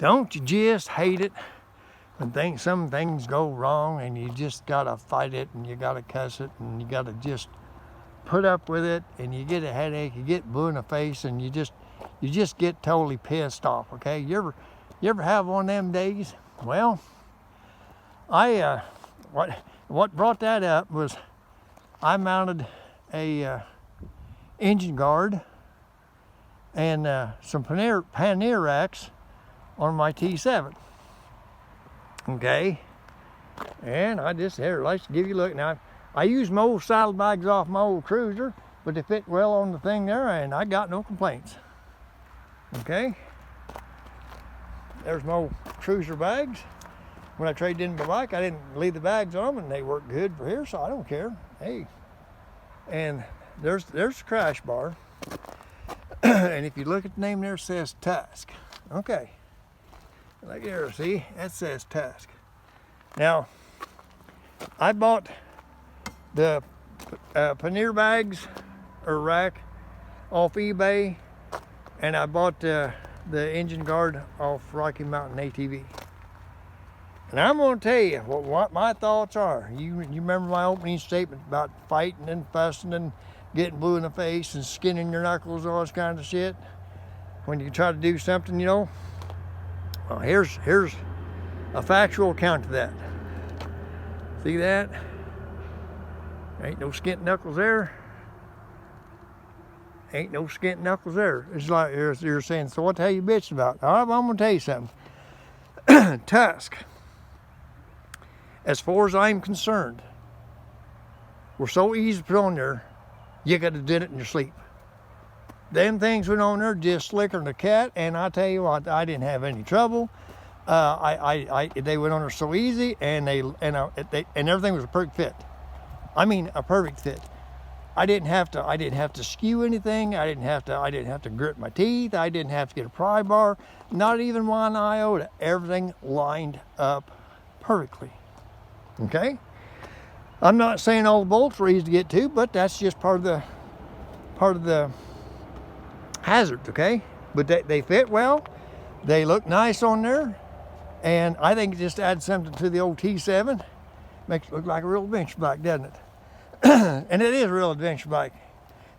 Don't you just hate it when some things go wrong and you just gotta fight it and you gotta cuss it and you gotta just put up with it, and you get a headache, you get blue in the face, and you just get totally pissed off, okay? You ever have one of them days? Well, what brought that up was I mounted a engine guard and some pannier racks on my T7, okay? And I just here, let's give you a look. Now, I use my old saddlebags off my old Cruiser, but they fit well on the thing there, and I got no complaints. Okay? There's my old Cruiser bags. When I traded in my bike, I didn't leave the bags on them, and they work good for here, so I don't care. Hey. And there's the crash bar. And if you look at the name there, it says Tusk. Okay. Like here, see? That says Tusk. Now, I bought the pannier bags or rack off eBay, and I bought the engine guard off Rocky Mountain ATV. And I'm going to tell you what my thoughts are. You remember my opening statement about fighting and fussing and getting blue in the face and skinning your knuckles and all this kind of shit when you try to do something, you know? Well, here's a factual account of that. See that? Ain't no skint knuckles there. Ain't no skint knuckles there. It's like you're saying, so what the hell you bitching about? All right, well, I'm going to tell you something. Tusk, as far as I'm concerned, were so easy to put on there, you could have did it in your sleep. Them things went on there just slicker than a cat, and I tell you what, I didn't have any trouble. They went on there so easy, and everything was a perfect fit. I mean, a perfect fit. I didn't have to skew anything. I didn't have to grit my teeth. I didn't have to get a pry bar. Not even one iota. Everything lined up perfectly. Okay? I'm not saying all the bolts were easy to get to, but that's just part of the hazard, okay? But they fit well. They look nice on there. And I think it just adds something to the old T7. Makes it look like a real adventure bike, doesn't it? And it is a real adventure bike.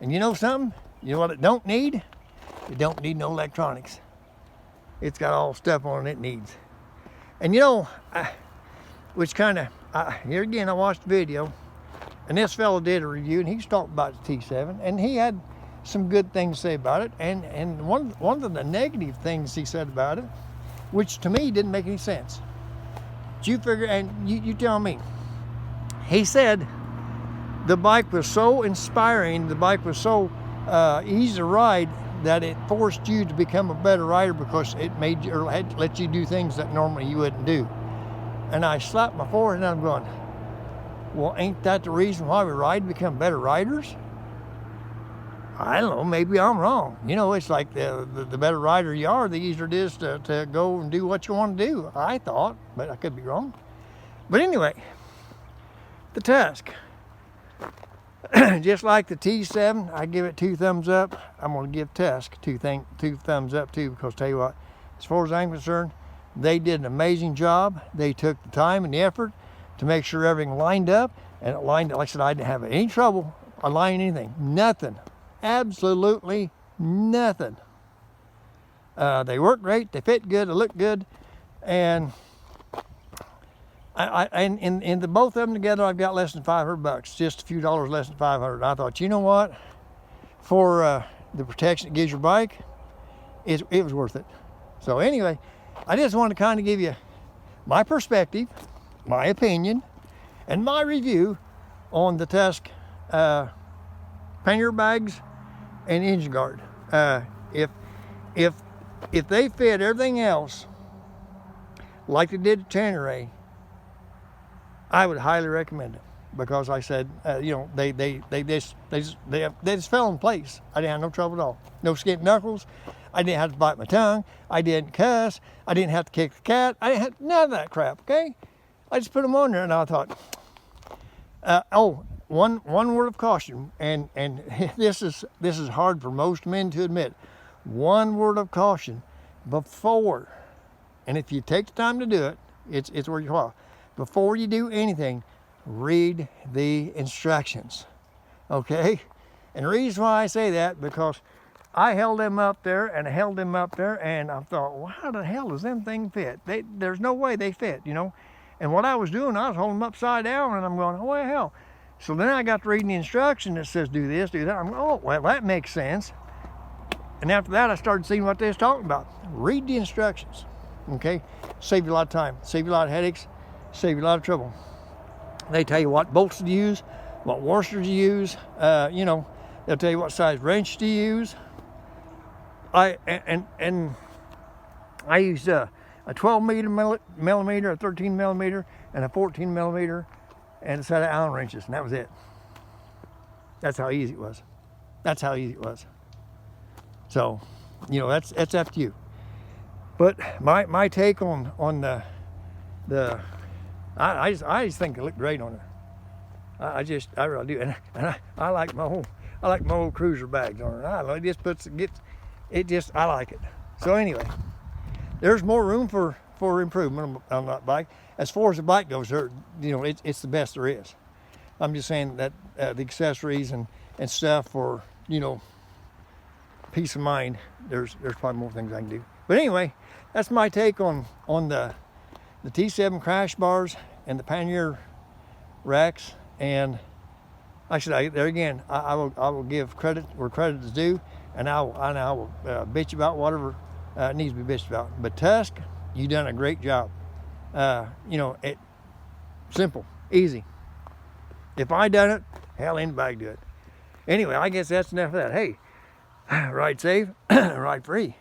And you know something? You know what it don't need? It don't need no electronics. It's got all the stuff on it needs. And you know, here again, I watched the video, and this fellow did a review, and he's talking about the T7, and he had some good things to say about it, and one of the negative things he said about it, which to me didn't make any sense. You figure, and you tell me. He said the bike was so inspiring, the bike was so easy to ride that it forced you to become a better rider because it made you, or had let you do things that normally you wouldn't do. And I slapped my forehead and I'm going, well, ain't that the reason why we ride to become better riders? I don't know, maybe I'm wrong. You know, it's like the better rider you are, the easier it is to go and do what you want to do, I thought, but I could be wrong. But anyway, the Tusk. Just like the T7, I give it 2 thumbs up. I'm going to give Tusk 2 thumbs up too, because tell you what, as far as I'm concerned, they did an amazing job. They took the time and the effort to make sure everything lined up, and it lined up. Like I said, I didn't have any trouble aligning anything. Nothing. Absolutely nothing. They work great. They fit good. They look good, and in the both of them together, I've got less than $500, just a few dollars less than $500. I thought, you know what? For the protection it gives your bike, it was worth it. So anyway, I just wanted to kind of give you my perspective, my opinion, and my review on the Tusk pannier bags and engine guard. If they fit everything else like they did at Tanneray, I would highly recommend it, because I said, you know, they just fell in place. I didn't have no trouble at all. No skint knuckles. I didn't have to bite my tongue. I didn't cuss. I didn't have to kick the cat. I didn't have none of that crap. Okay, I just put them on there, and I thought, one word of caution, and this is hard for most men to admit. One word of caution: before And if you take the time to do it, it's worth your while. Before you do anything, read the instructions, okay? And the reason why I say that, because I held them up there and I held them up there, and I thought, well, how the hell does them thing fit? There's no way they fit, you know? And what I was doing, I was holding them upside down, and I'm going, oh, well, hell. So then I got to reading the instruction that says do this, do that. I'm going, oh, well, that makes sense. And after that, I started seeing what they was talking about. Read the instructions, okay? Save you a lot of time, save you a lot of headaches, save you a lot of trouble. They tell you what bolts to use, what washers to use, you know, they'll tell you what size wrench to use. I used a 12 millimeter, a 13 millimeter, and a 14 millimeter, and a set of Allen wrenches, and that was it. That's how easy it was. That's how easy it was. So, you know, that's up to you. But my take on I just think it looked great on her. I really do, and I like my old cruiser bags on her. I like I like it. So anyway, there's more room for improvement on that bike. As far as the bike goes, you know, it's the best there is. I'm just saying that the accessories and stuff for, you know, peace of mind, there's probably more things I can do. But anyway, that's my take on the T7 crash bars and the pannier racks. And like I said, there again, I will give credit where credit is due, and I will bitch about whatever needs to be bitched about. But Tusk, you done a great job. You know, simple, easy. If I done it, hell, anybody do it. Anyway, I guess that's enough of that. Hey, ride safe, ride free.